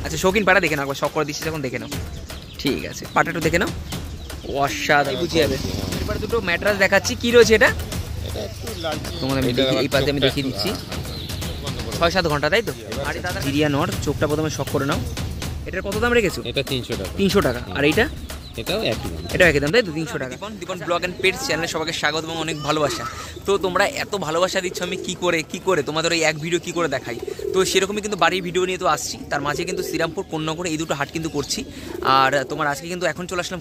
আচ্ছা শৌখিন পায়রা দেখে নাও, একবার শখ করে দিচ্ছি যখন দেখে নাও। ঠিক আছে, পাটা একটু দেখে নাও, অসাধারণ, বুঝে যাবে। এবারে দুটো ম্যাট্রাস দেখাচ্ছি, কি রয়েছে এটা তোমাদের আমি এই পাশে আমি দেখিয়ে দিচ্ছি। 6-7 ঘন্টা, তাই তো? আরে দাদা জিরিয়া নর, চোখটা প্রথমে শখ করে নাও। এটার কত দাম রেখেছো? এটা 300 টাকা। 300 টাকা। আর এইটা? এটাও একই দাম। এটাও একই দাম, তাই তো? 300 টাকা। দীপন ব্লগ অ্যান্ড পেটস চ্যানেলে সবাইকে স্বাগত এবং অনেক ভালোবাসা। তো তোমরা এত ভালোবাসা দিচ্ছ, আমি কি করে তোমাদের ওই এক ভিডিও কি করে দেখাই। তো সেরকমই কিন্তু বাড়ির ভিডিও নিয়ে তো আসছি, তার মাঝে কিন্তু শ্রীরামপুর কোন্নগরে এই দুটো হাট কিন্তু করছি। আর তোমার আজকে কিন্তু এখন চলে আসলাম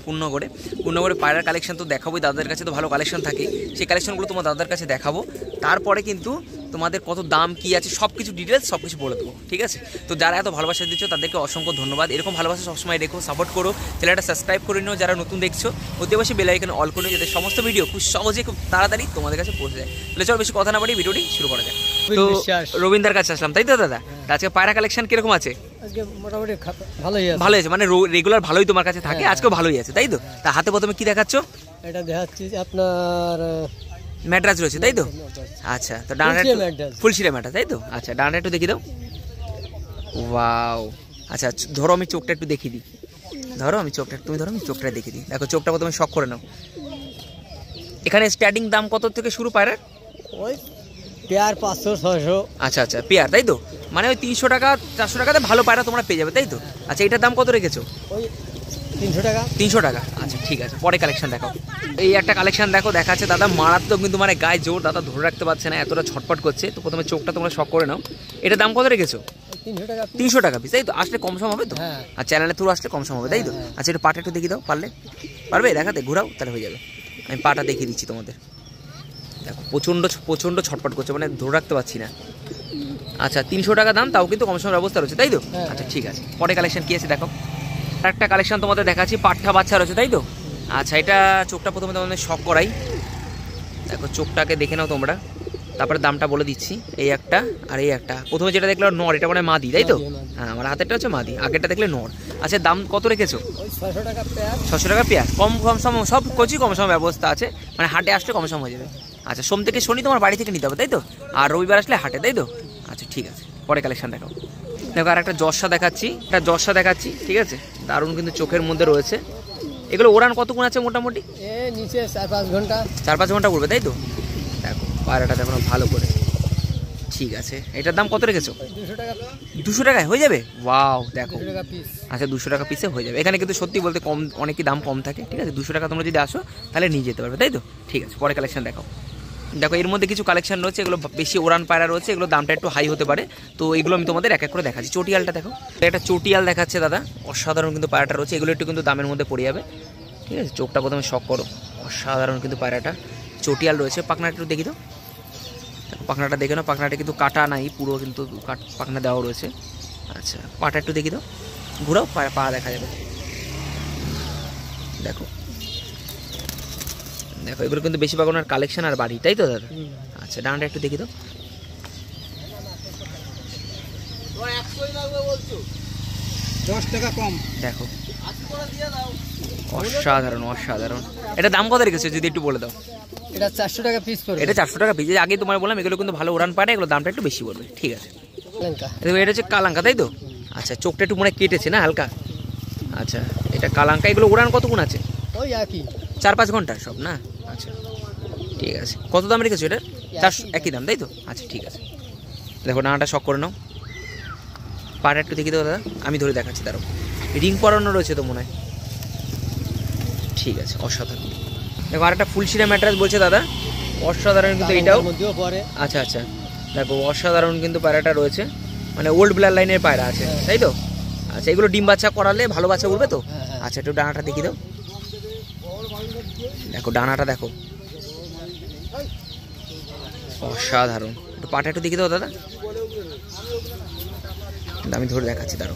কোন্নগরে পায়রার কালেকশন তো দেখাবোই, দাদাদের কাছে তো ভালো কালেকশন থাকে, সেই কালেকশনগুলো তোমার দাদার কাছে দেখাবো। তারপরে কিন্তু তোমাদের কত দাম কি আছে সব কিছু ডিটেলস সব কিছু বলে দেবো, ঠিক আছে? তো যারা এত ভালোবাসা দিচ্ছ তাদেরকে অসংখ্য ধন্যবাদ। এরকম ভালোবাসা সবসময় রেখো, সাপোর্ট করো, চ্যানেলটা সাবস্ক্রাইব করে নিও যারা নতুন দেখছো, অতি অবশ্যই বেল আইকন অল করে নিও যাতে সমস্ত ভিডিও খুব সহজে খুব তাড়াতাড়ি তোমাদের কাছে পৌঁছে যায়। তাহলে চলো বেশি কথা না বাড়ি ভিডিওটি শুরু করা যায়। তো রবীন্দ্রের কাছে আসলাম, তাই তো দাদা? আজকে পায়রা কালেকশন কিরকম আছে? আজকে মোটামুটি ভালোই আছে, মানে রেগুলার ভালোই তোমার কাছে থাকে, আজকেও ভালোই আছে, তাই তো? তা হাতে প্রথমে কি দেখাচ্ছ? এটা দেখাচ্ছি আপনার ম্যাট্রাস রয়েছে, তাই তো? আচ্ছা, তো ডানাটা ফুলশিরা ম্যাট্রাস, তাই তো? আচ্ছা, ডানাটা একটু দেখিয়ে দাও। ওয়াও, আচ্ছা ধরো আমি চোখটা একটু দেখিয়ে দিই, ধরো আমি চোখটা, তুমি ধরো আমি চোখটা দেখিয়ে দিই। দেখো চোখটা প্রথমে শখ করে নাও। এখানে স্টার্টিং দাম কত থেকে শুরু পায়রার? ওই পেয়ার 500-600। আচ্ছা পেয়ার, তাই তো? মানে ওই 300 টাকা 400 টাকাতে ভালো পায়রা তোমরা পেয়ে যাবে, তাই তো? আচ্ছা, এটার দাম কত রেখেছো? ওই 300 টাকা। 300 টাকা। আচ্ছা ঠিক আছে, পরে কালেকশন দেখাও। এই একটা কালেকশন দেখো, দেখাচ্ছে দাদা মারাত্মক, কিন্তু মানে গায়ে জোর, দাদা ধরে রাখতে পারছে না, এতটা ছটপট করছে। তো প্রথমে চোখটা তোমরা শখ করে নাও। এটার দাম কত রেখেছো? 300 টাকা। 300 টাকা পিস, তাই তো? আসলে কম সম হবে তো? হ্যাঁ। আর চ্যানেলে থ্রু আসলে কম সম হবে, তাই তো? আচ্ছা, একটু পাটা একটু দেখিয়ে দাও, পারবে দেখাতে? ঘোরাও, তাহলে হয়ে যাবে। আমি পাটা দেখিয়ে দিচ্ছি তোমাদের। দেখো প্রচণ্ড ছটপট করছে, মানে ধরে রাখতে পারছি না। আচ্ছা 300 টাকা দাম, তাও কিন্তু কম সময় ব্যবস্থা রয়েছে, তাই তো? আচ্ছা ঠিক আছে, পরে কালেকশন কি আছে দেখো। একটা কালেকশন তোমাদের দেখাচ্ছি, পাঠা বাচ্চা রয়েছে, তাই তো? আচ্ছা, এটা চোখটা প্রথমে তোমাদের শখ করাই। দেখো চোখটাকে দেখে নাও তোমরা, তারপরে দামটা বলে দিচ্ছি। এই একটা আর এই একটা, প্রথমে যেটা দেখলো নর, এটা মানে মাদি, তাই তো? হ্যাঁ, আমার হাতেরটা হচ্ছে মাদি, আগেরটা দেখলে নর। আচ্ছা, দাম কত রেখেছো? 600 টাকা পেয়ার। 600 টাকা পেয়ার। কম সম সব কোচি কম সম ব্যবস্থা আছে, মানে হাটে আসলে কম সম হয়ে যাবে। আচ্ছা, সোম থেকে শনি তোমার বাড়ি থেকে নিতে হবে, তাই তো? আর রবিবার আসলে হাটে, তাই তো? আচ্ছা ঠিক আছে, পরে কালেকশন দেখাও। দেখো আর একটা জর্সা দেখাচ্ছি, ঠিক আছে? দারুণ কিন্তু চোখের মধ্যে রয়েছে। এগুলো ওড়ান কতক্ষণ আছে মোটামুটি? নিচে 4-5 ঘন্টা। 4-5 ঘন্টা করবে, তাই তো? দেখো পায়রাটা দেখো ভালো করে। ঠিক আছে, এটার দাম কত রেখেছো? 200 টাকা। 200 টাকায় হয়ে যাবে? ওয়াও, দেখো 200 টাকা পিস। আচ্ছা 200 টাকা পিসে হয়ে যাবে। এখানে কিন্তু সত্যি বলতে কম, অনেকই দাম কম থাকে, ঠিক আছে? 200 টাকা তোমরা যদি আসো তাহলে নিয়ে যেতে পারবে, তাই তো? ঠিক আছে, পরে কালেকশন দেখাও। দেখো এর মধ্যে কিছু কালেকশন রয়েছে, এগুলো বেশি ওড়ান পায়রা রয়েছে, এগুলো দামটা একটু হাই হতে পারে। তো এগুলো আমি তোমাদের এক এক করে দেখাচ্ছি। চটিয়ালটা দেখো, একটা চটিয়াল দেখাচ্ছে দাদা, অসাধারণ কিন্তু পায়রাটা রয়েছে। এগুলো একটু কিন্তু দামের মধ্যে পড়ে যাবে, ঠিক আছে? চোখটা প্রথমে শখ করো, অসাধারণ কিন্তু পায়রাটা। চটিয়াল রয়েছে। পাখনাটা একটু দেখি দাও, পাখনাটা দেখে নাও। পাখনাটা কিন্তু কাটা নাই, পুরো কিন্তু পাখনা দেওয়া রয়েছে। আচ্ছা, পাটা একটু দেখি দাও, ঘুরাও, পা দেখা যাবে। দেখো এগুলো কিন্তু বেশিরভাগ ওনার কালেকশন আর বাড়ি, তাই তো দাদা? আচ্ছা, ডানাটা একটু দেখি দাও। 10 টাকা কম। দেখো অসাধারণ। এটা দাম কত রেখেছো যদি একটু বলে দাও? এটা 400 টাকা পিস পড়বে। এটা 400 টাকা পিস। আগে তোমার বললাম এগুলো কিন্তু ভালো উড়ান পারে, এগুলো দামটা একটু বেশি পড়বে, ঠিক আছে? এটা হচ্ছে কালাঙ্কা, তাই তো? আচ্ছা, চোখটা একটু মনে কেটেছে না হালকা। আচ্ছা, এটা কালাঙ্কা। এগুলো উড়ান কতক্ষণ আছে? ওই একই 4-5 ঘন্টা সব না? আচ্ছা ঠিক আছে, কত দাম রেখেছো এটা? 400, একই দাম, তাই তো? আচ্ছা ঠিক আছে, দেখো ডানাটা শখ করে নাও। পাটা একটু দেখি দাও দাদা, আমি ধরে দেখাচ্ছি। তারও রিং পরানো রয়েছে তো মনে হয়। ঠিক আছে, অসাধারণ। দেখো আর একটা ফুলশিরা ম্যাট্রাস বলছে দাদা, অসাধারণ কিন্তু এটাও। আচ্ছা দেখো অসাধারণ কিন্তু পায়রাটা রয়েছে, মানে ওল্ড ব্লাড লাইনের পায়রা আছে, তাই তো? আচ্ছা, এগুলো ডিম বাচ্চা করালে ভালো বাচ্চা উঠবে তো? আচ্ছা, একটু ডানাটা দেখি দাও। দেখো ডানাটা দেখো, অসাধারণ। একটু পাটা একটু দেখি দাও দাদা, আমি ধরে দেখাচ্ছি। দাঁড়ো,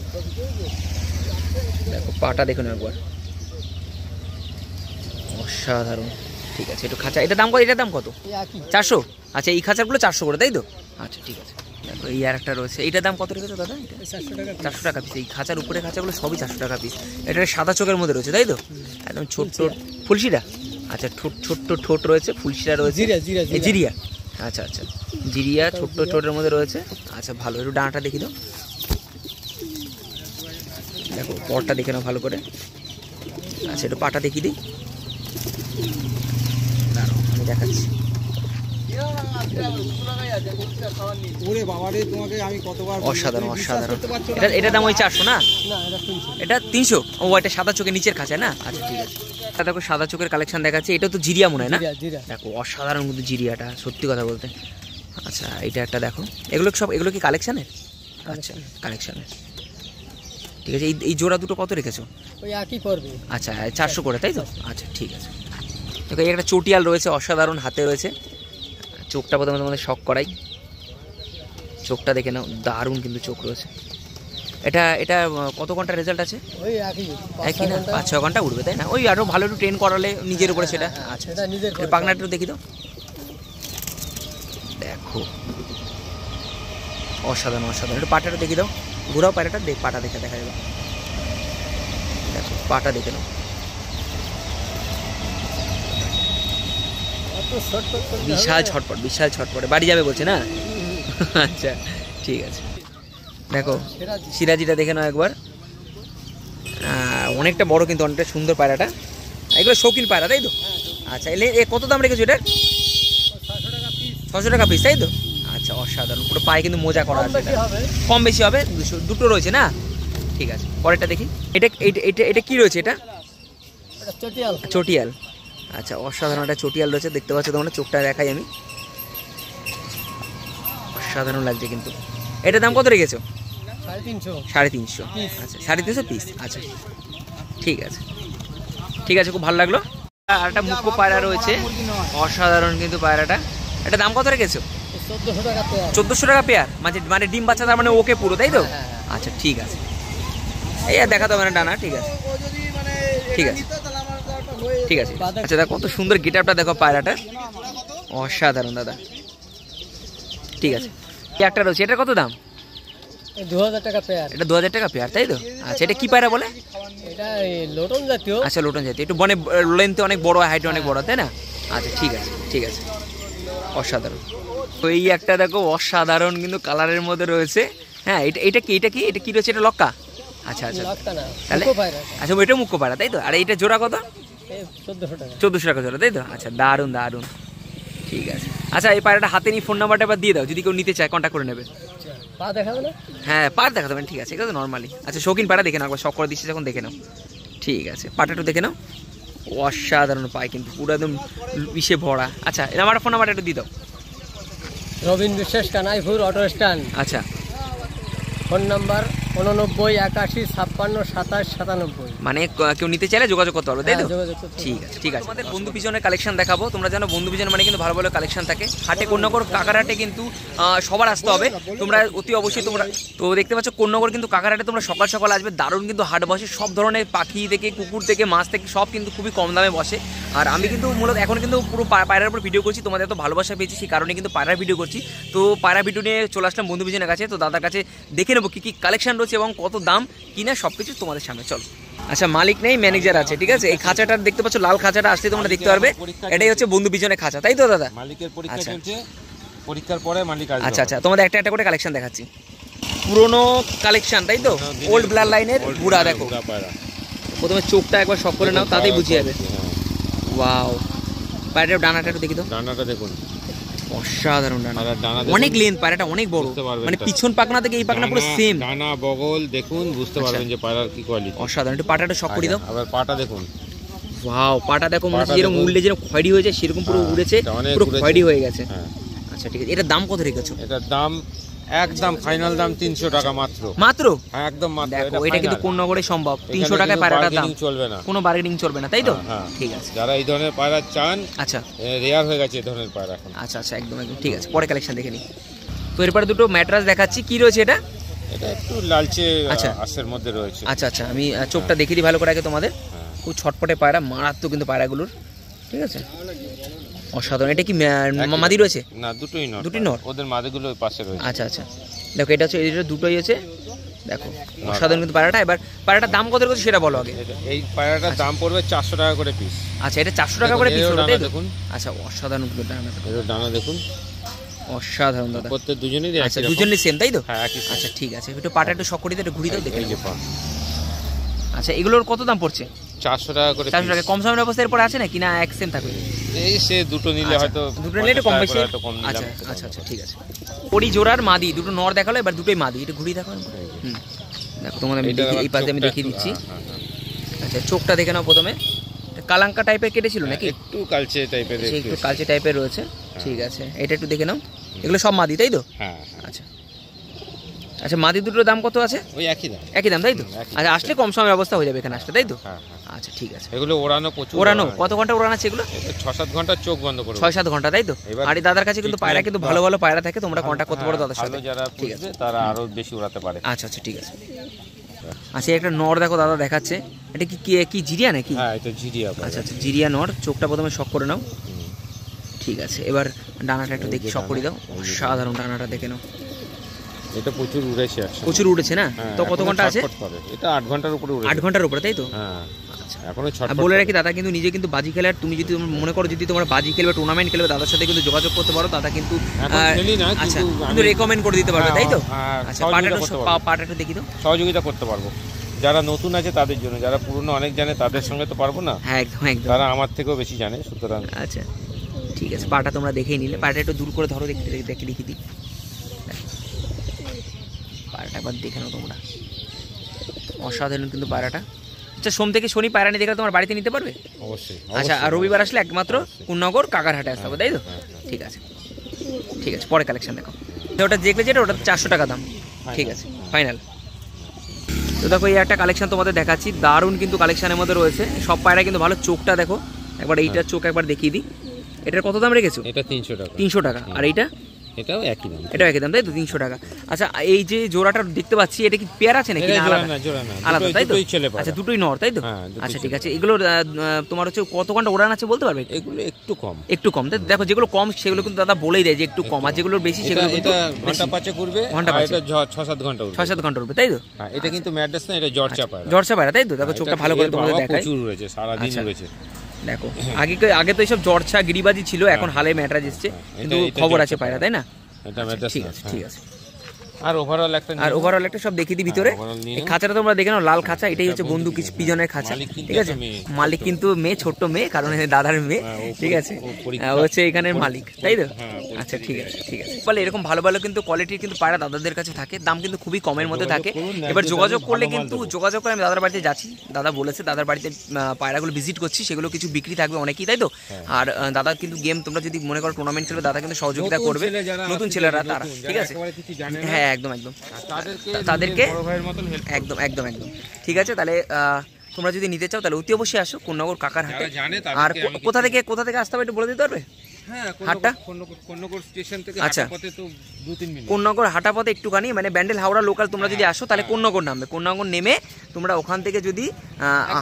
দেখো পাটা দেখুন একবার, অসাধারণ। ঠিক আছে, একটু খাঁচা। এটার দাম কত? এটার দাম কত? 400। আচ্ছা, এই খাঁচাগুলো 400 করে, তাই তো? আচ্ছা ঠিক আছে। দেখো এই আর একটা রয়েছে, এইটার দাম কত রেখেছো দাদা? 400 টাকা পিস। এই খাঁচার উপরে খাঁচাগুলো সবই 400 টাকা পিস। এটা সাদা চোখের মধ্যে রয়েছে, তাই তো? একদম ছোট্ট ফুলশিরা। আচ্ছা, ছোট্ট ঠোঁট রয়েছে, ফুলশিরা রয়েছে, জিরিয়া। আচ্ছা জিরিয়া ছোট্ট ঠোঁটের মধ্যে রয়েছে। আচ্ছা ভালো, একটু ডানাটা দেখি দাও। দেখো পরটা দেখে নাও ভালো করে। আচ্ছা একটু পাটা দেখিয়ে দিই, দাঁড়াও আমি দেখাচ্ছি। অসাধারণ অসাধারণ। এটা দাম ওই 400 না? এটা 300। ও এটা সাদা চোখের নিচের খাঁচা না? আচ্ছা ঠিক আছে। দেখো সাদা চোখের কালেকশন দেখাচ্ছে, এটা তো জিরিয়া মনে হয় না? দেখো অসাধারণ কিন্তু জিরিয়াটা, সত্যি কথা বলতে। আচ্ছা এটা একটা দেখো, এগুলো কি কালেকশানের? আচ্ছা কালেকশানের, ঠিক আছে। এই জোড়া দুটো কত রেখেছো? ওই একই পড়বে। আচ্ছা 400 করে, তাই তো? আচ্ছা ঠিক আছে। দেখো এই একটা চটিয়াল রয়েছে, অসাধারণ হাতে রয়েছে। চোখটা প্রথমে তোমাদের শক করাই, চোখটা দেখে নাও, দারুণ কিন্তু চোখ রয়েছে। এটা কত ঘন্টা রেজাল্ট আছে? ওই একই না, 5-6 ঘন্টা উঠবে, তাই না? ওই আরও ভালো একটু ট্রেন করালে নিজের উপরে সেটা। আচ্ছা পাখনাটা দেখি দাও, দেখো অসাধারণ অসাধারণ। একটু পাটাটা দেখি দাও, ঘোরাও পায়রাটা, পাটা দেখে দেখা যাবে। দেখো পাটা দেখে নাও, বিশাল ছটপট, বিশাল ছটপটে বাড়ি যাবে বলছে না? আচ্ছা ঠিক আছে। দেখো সিরাজিটা দেখে নাও একবার, অনেকটা বড় কিন্তু অনেকটা সুন্দর পায়রাটা। এগুলো শৌখিন পায়রা, তাই তো? আচ্ছা এলে কত দাম রেখেছো এটা? 600 টাকা পিস, তাই তো? আচ্ছা অসাধারণ, পুরো পায়ে কিন্তু মোজা করা আছে। কম বেশি হবে, দুটো রয়েছে না? ঠিক আছে পরেরটা দেখি। এটা কি রয়েছে? এটা চটিয়াল। আচ্ছা অসাধারণ একটা চটিয়াল রয়েছে, দেখতে পাচ্ছ তোমরা, চোখটা দেখাই আমি, অসাধারণ লাগছে কিন্তু। এটার দাম কত রেখেছো? 350। আচ্ছা 350 পিস। আচ্ছা ঠিক আছে ঠিক আছে, খুব ভালো লাগলো। আর একটা মুখ্য পায়রা রয়েছে, অসাধারণ কিন্তু পায়রাটা। এটা দাম কত রেখেছো? 1400 টাকা পেয়ার। মানে ডিম বাচ্চা, তার মানে ওকে পুরো, তাই তো? আচ্ছা ঠিক আছে, এই আর দেখা তো মানে ডানা, ঠিক আছে ঠিক আছে ঠিক আছে। আচ্ছা দেখো কত সুন্দর গেট আপটা, দেখো পায়রাটা অসাধারণ দাদা। ঠিক আছে একটা রয়েছে, এটা কত দাম? 2000 টাকা পেয়ার। এটা 2000 টাকা পেয়ার, তাই তো? আচ্ছা এটা কি পায়রা বলে? এটা লোটন জাতীয়। আচ্ছা লোটন জাতীয়, একটু বনে লেন্থে অনেক বড়, হাইটে অনেক বড়, তাই না? আচ্ছা ঠিক আছে ঠিক আছে, অসাধারণ। তো এই একটা দেখো অসাধারণ কিন্তু কালারের মধ্যে রয়েছে। হ্যাঁ এটা কি রয়েছে? এটা লক্কা। আচ্ছা আচ্ছা তাহলে আচ্ছা ওইটা মুখ্য পায়রা, তাই তো? আর এইটা জোড়া কত? 1400 টাকা জোড়া, তাই তো? আচ্ছা দারুণ দারুণ, ঠিক আছে। আচ্ছা এই পায়রাটা হাতে নিয়ে ফোন নাম্বারটা এবার দিয়ে দাও, যদি কেউ নিতে চায় কন্ট্যাক্ট করে নেবে। পা দেখাবে না? হ্যাঁ পা দেখা দেবেন, ঠিক আছে, এটা তো নর্মালি। আচ্ছা শৌখিন পায়রা দেখে নাও একবার, শখ করে দিচ্ছি যখন, দেখে নাও। ঠিক আছে পাটা একটু দেখে নাও, অসাধারণ পায় কিন্তু, পুরো একদম বিষে ভরা। আচ্ছা আমার ফোন নাম্বারটা একটু দিয়ে দাও। রবিন বিশ্বাস, কানাইপুর অটো স্ট্যান্ড। আচ্ছা ফোন নাম্বার 89 81 56 27 97। মানে কেউ নিতে চাইলে যোগাযোগ করতে পারবে, তাই তো? ঠিক আছে ঠিক আছে। আমাদের বন্ধু পিজনের কালেকশন দেখাবো। তোমরা জানো বন্ধু পিজন মানে কিন্তু ভালো ভালো কালেকশন থাকে। হাটে কোন্নগর কাকারহাটে কিন্তু সবার আসতে হবে, তোমরা অতি অবশ্যই। তোমরা তো দেখতে পাচ্ছ কোন্নগর কিন্তু কাকারহাটে তোমরা সকাল সকাল আসবে, দারুণ কিন্তু হাট বসে, সব ধরনের পাখি থেকে কুকুর থেকে মাছ থেকে সব কিন্তু খুবই কম দামে বসে। আর আমি কিন্তু মূলত এখন কিন্তু পুরো পায়রার উপর ভিডিও করছি, তোমাদের এত ভালোবাসা পেয়েছি সেই কারণে কিন্তু পায়রার ভিডিও করছি। তো পায়রা ভিডিও নিয়ে চলে আসলাম বন্ধু পিজনের কাছে। তো দাদার কাছে দেখে নেবো কী কী কালেকশন রয়েছে এবং কত দাম কিনা সব কিছু তোমাদের সামনে, চলো। আচ্ছা মালিক নেই, ম্যানেজার আছে, ঠিক আছে। এই খাঁচাটা দেখতে পাচ্ছ, লাল খাঁচাটা আসলে তোমরা দেখতে পারবে, এটাই হচ্ছে বন্ধু পিজনের খাঁচা, তাই তো দাদা? মালিকের পরীক্ষা চলছে, পরীক্ষার পরে মালিক আসবে। আচ্ছা আচ্ছা তোমাদের একটা করে কালেকশন দেখাচ্ছি, পুরনো কালেকশন, তাই তো? ওল্ড ব্লাড লাইনের বুড়া। দেখো প্রথমে চোখটা একবার শক করে নাও, তাতেই বুঝে যাবে। ওয়াও পায়রাটার ডানাটা একটু দেখি তো, ডানাটা দেখুন, অসাধারণ ডানা, অনেক লেন্থ, পায়রাটা অনেক বড়, মানে পিছন পাখনা থেকে এই পাখনা পুরো সেম। ডানা বগল দেখুন, বুঝতে পারবেন যে পায়রার কি কোয়ালিটি। অসাধারণ। একটু পাটাটা শক করে দাও। আবার পাটা দেখুন, ওয়াও পাটা দেখো, মনে হচ্ছে যেরকম উড়লে যেরকম খয়েরি হয়েছে সেরকম পুরো উড়েছে, পুরো খয়েরি হয়ে গেছে। আচ্ছা ঠিক আছে, এটার দাম কত রেখেছো? এটার দাম একদম ফাইনাল দাম 300 টাকা মাত্র। মাত্র? হ্যাঁ একদম মাত্র। দেখো এটা কিন্তু কোন্নগরে সম্ভব, 300 টাকায় পায়রাটার দাম, চলবে না, কোনো বার্গেনিং চলবে না, তাই তো? ঠিক আছে। যারা এই ধরনের পায়রা চান, আচ্ছা রেয়ার হয়ে গেছে এই ধরনের পায়রা এখন। আচ্ছা আচ্ছা একদম একদম ঠিক আছে, পরে কালেকশন দেখে নিই। তো এরপরে দুটো ম্যাট্রাস দেখাচ্ছি, কি রয়েছে এটা? এটা একটু লালচে আঁশের মধ্যে রয়েছে। আচ্ছা আচ্ছা আমি চোখটা দেখিয়ে দিই ভালো করে আগে তোমাদের। খুব ছটপটে পায়রা, মারাত্মক কিন্তু পায়রাগুলোর, ঠিক আছে, অসাধারণ। এটা কি মাদি রয়েছে? না দুটোই নর, দুটোই নর, ওদের মাদিগুলো ওই পাশে রয়েছে। আচ্ছা আচ্ছা দেখো এটা হচ্ছে, এটা দুটোই আছে, দেখো অসাধারণ কিন্তু পায়রাটা। এবার পায়রাটার দাম কত রয়েছে সেটা বলো আগে। এই পায়রাটার দাম পড়বে 400 টাকা করে পিস। আচ্ছা এটা 400 টাকা করে পিস হবে, দেখুন। আচ্ছা অসাধারণ কিন্তু ডানা, এর ডানা দেখুন, অসাধারণ দাদা। প্রত্যেক দুজনেরই আচ্ছা দুজনেরই সেম, তাই তো? হ্যাঁ একই। আচ্ছা ঠিক আছে, একটু পাটা একটু শক করে দিতে, একটু ঘুরিয়ে দাও, দেখে এই যে পা, আচ্ছা, এগুলোর কত দাম পড়ছে? 400 টাকা করে 400 টাকা। কম সমের অবস্থা এরপর আছে নাকি, না এক সেম থাকবে? এই সে দুটো নিলে হয়তো দুটো নিলে একটু কম 50 বেশি। টাকা করে হয়তো কম নিলাম। আচ্ছা আচ্ছা আচ্ছা, ঠিক আছে। ওড়ি জোড়ার মাদি দুটো নর দেখালো, এবার দুটোই মাদি, এটা ঘুরিয়ে দেখালো। দেখো তোমাদের আমি এই পাশে আমি দেখিয়ে দিচ্ছি। আচ্ছা, চোখটা দেখে নাও প্রথমে। কালাঙ্কা টাইপের কেটেছিল নাকি? একটু কালচে টাইপের, একটু কালচে টাইপের রয়েছে। ঠিক আছে, এটা একটু দেখে নাও। এগুলো সব মাদি তাই তো? হ্যাঁ। আচ্ছা আচ্ছা, মাদি দুটোর দাম কত আছে? ওই একই দাম। একই দাম তাই তো? আচ্ছা, আসলে কম সময়ের ব্যবস্থা হয়ে যাবে এখানে আসলে তাই তো? হ্যাঁ। আচ্ছা ঠিক আছে। এগুলো ওড়ানো প্রচুর। ওড়ানো কত ঘন্টা ওড়ানো আছে এগুলো? 6-7 ঘন্টা চোখ বন্ধ করে। 6-7 ঘন্টা তাই তো? আর এই দাদার কাছে কিন্তু পায়রা কিন্তু ভালো ভালো পায়রা থাকে, তোমরা কন্ট্যাক্ট করতে পারো দাদার সাথে। যারা বুঝবে তারা আরো বেশি উড়াতে পারে। আচ্ছা আচ্ছা, ঠিক আছে। আচ্ছা, একটা নর দেখো দাদা দেখাচ্ছে, এটা কি কি জিরিয়া নাকি? হ্যাঁ, এটা জিরিয়া। আচ্ছা আচ্ছা, জিরিয়া নর। চোখটা প্রথমে শক করে নাও। ঠিক আছে, এবার ডানাটা একটু দেখি, শক করে দাও। সাধারণ ডানাটা দেখে নাও। এটা প্রচুর উড়েছে, প্রচুর উড়েছে না? তো কত ঘন্টা আছে? এটা 8 ঘন্টার উপরে উড়েছে। 8 ঘন্টার উপরে তাই তো? হ্যাঁ। আচ্ছা, এখনো ছটফট বলে রাখি দাদা কিন্তু নিজে কিন্তু বাজি খেলার, তুমি যদি মনে করো যদি তোমরা বাজি খেলবে, টুর্নামেন্ট খেলবে, দাদার সাথে কিন্তু যোগাযোগ করতে পারো। দাদা কিন্তু আচ্ছা কিন্তু রেকমেন্ড করে দিতে পারবে তাই তো? আচ্ছা, পাটা একটু দেখি তো। সহযোগিতা করতে পারবো। যারা নতুন আছে তাদের জন্য, যারা পুরনো অনেক জানে তাদের সঙ্গে তো পারবো না। হ্যাঁ, একদম একদম। তারা আমার থেকেও বেশি জানে, সুতরাং। আচ্ছা ঠিক আছে, পাটা তোমরা দেখেই নিলে। পাটা একটু দূর করে ধরো, দেখে দিই। পায়রাটা একবার দেখে নাও তোমরা, অসাধারণ কিন্তু পায়রাটা। আচ্ছা, সোম থেকে শনি পায়রা নিয়ে দেখলে তোমার বাড়িতে নিতে পারবে? অবশ্যই। আচ্ছা, আর রবিবার আসলে একমাত্র কুন্নগর কাকারহাটে আসতে হবে তাই তো? ঠিক আছে ঠিক আছে, পরে কালেকশন দেখো। ওটা দেখলে যেটা, ওটা 400 টাকা দাম। ঠিক আছে, ফাইনাল। তো দেখো, এই একটা কালেকশন তোমাদের দেখাচ্ছি, দারুণ কিন্তু কালেকশনের মধ্যে রয়েছে। সব পায়রা কিন্তু ভালো। চোখটা দেখো একবার, এইটার চোখ একবার দেখিয়ে দিই। এটার কত দাম রেখেছো? এটা 300 টাকা। 300 টাকা। আর এইটা? এটাও একই দাম। এটাও একই দাম তাই তো? 300 টাকা। আচ্ছা, এই যে জোড়াটা দেখতে পাচ্ছি, এটা কি পেয়ার আছে নাকি? জোড়া না, আলাদা তাই তো? আচ্ছা, দুটোই নর তাই তো? আচ্ছা ঠিক আছে। এগুলোর তোমার হচ্ছে কত ঘন্টা ওড়ান আছে বলতে পারবে? এগুলো একটু কম। একটু কম তাই? দেখো, যেগুলো কম সেগুলো কিন্তু দাদা বলেই দেয় যে একটু কম, আর যেগুলো বেশি সেগুলো কিন্তু ঘন্টা 5 করবে। এটা 6-7 ঘন্টা উঠবে। 6-7 ঘন্টা উঠবে তাই তো? হ্যাঁ, এটা কিন্তু ম্যাড্রাস না, এটা জর্জা পায়রা। জর্জা পায়রা তাই তো? দেখো, চোখটা ভালো করে তোমাদের দেখাই। প্রচুর রয়েছে, সারা দিন রয়েছে। দেখো, আগে তো এইসব জর্জা গিরিবাজি ছিল, এখন হালে ম্যাড্রাস এসেছে, কিন্তু খবর আছে পায়রা তাই না? এটা ম্যাড্রাস। ঠিক আছে ঠিক আছে। আর ওভারঅল একটা সব দেখিয়ে দিই ভিতরে। এই খাঁচাটা তোমরা দেখে নাও, লাল খাঁচা। এটাই হচ্ছে বন্ধু পিজনের খাঁচা। ঠিক আছে, মালিক কিন্তু মেয়ে, ছোট্ট মেয়ে, কারণ দাদার মেয়ে। ঠিক আছে, হচ্ছে এখানের মালিক তাই তো? আচ্ছা ঠিক আছে ঠিক আছে। বলে এরকম ভালো ভালো কিন্তু কোয়ালিটির কিন্তু পায়রা দাদাদের কাছে থাকে, দাম কিন্তু খুবই কমের মধ্যে থাকে। এবার যোগাযোগ করলে কিন্তু, যোগাযোগ করে আমি দাদার বাড়িতে যাচ্ছি, দাদা বলেছে দাদার বাড়িতে পায়রাগুলো ভিজিট করছি, সেগুলো কিছু বিক্রি থাকবে অনেকেই তাই তো? আর দাদা কিন্তু গেম, তোমরা যদি মনে করো টুর্নামেন্ট খেলবে, দাদা কিন্তু সহযোগিতা করবে, নতুন ছেলেরা তারা। ঠিক আছে, হ্যাঁ একদম একদম, তাদেরকে একদম একদম একদম। ঠিক আছে, তাহলে তোমরা যদি নিতে চাও তাহলে অতি অবশ্যই আসো কুন্নগর কাকারহাটে। আর কোথা থেকে আসতে হবে একটু বলে দিতে পারবে? হাটটা আচ্ছা, কোন্নগর হাটা পথে একটুখানি, মানে ব্যান্ডেল হাওড়া লোকাল তোমরা যদি আসো তাহলে কোন্নগর নামবে। কোন্নগর নেমে তোমরা ওখান থেকে যদি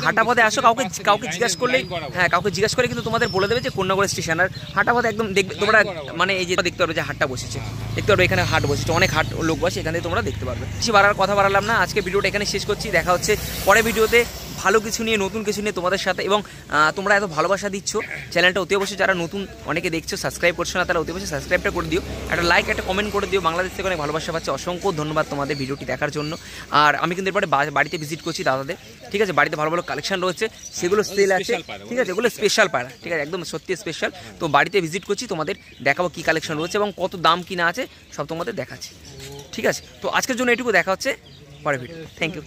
হাটা পথে আসো, কাউকে জিজ্ঞাসা করলে, হ্যাঁ কাউকে জিজ্ঞাসা করলে কিন্তু তোমাদের বলে দেবে যে কোন্নগর স্টেশন। আর হাটা পথে একদম দেখবে তোমরা, মানে এই যে দেখতে পারবে যে হাটটা বসেছে, দেখতে পারবে এখানে হাট বসেছে, অনেক হাট লোক বসে, এখানে তোমরা দেখতে পারবে। বেশি কথা বাড়ালাম না, আজকে ভিডিওটা এখানে শেষ করছি। দেখা হচ্ছে পরে ভিডিওতে ভালো কিছু নিয়ে, নতুন কিছু নিয়ে তোমাদের সাথে। এবং তোমরা এত ভালোবাসা দিচ্ছ চ্যানেলটা, অতি অবশ্যই যারা নতুন অনেকে দেখছো, সাবস্ক্রাইব করছো না, তারা অতি অবশ্যই সাবস্ক্রাইবটা করে দিও, একটা লাইক একটা কমেন্ট করে দিও। বাংলাদেশ থেকে অনেক ভালোবাসা পাচ্ছে, অসংখ্য ধন্যবাদ তোমাদের ভিডিওটি দেখার জন্য। আর আমি কিন্তু এরপরে বাড়িতে ভিজিট করছি দাদাদের। ঠিক আছে, বাড়িতে ভালো ভালো কালেকশন রয়েছে, সেগুলো সেল আছে। ঠিক আছে, এগুলো স্পেশাল পায়রা, ঠিক আছে, একদম সত্যি স্পেশাল। তো বাড়িতে ভিজিট করছি, তোমাদের দেখাবো কী কালেকশন রয়েছে এবং কত দাম কি না আছে সব তোমাদের দেখাচ্ছি। ঠিক আছে, তো আজকের জন্য এটুকু, দেখা হচ্ছে পরে ভিডিও। Thank you.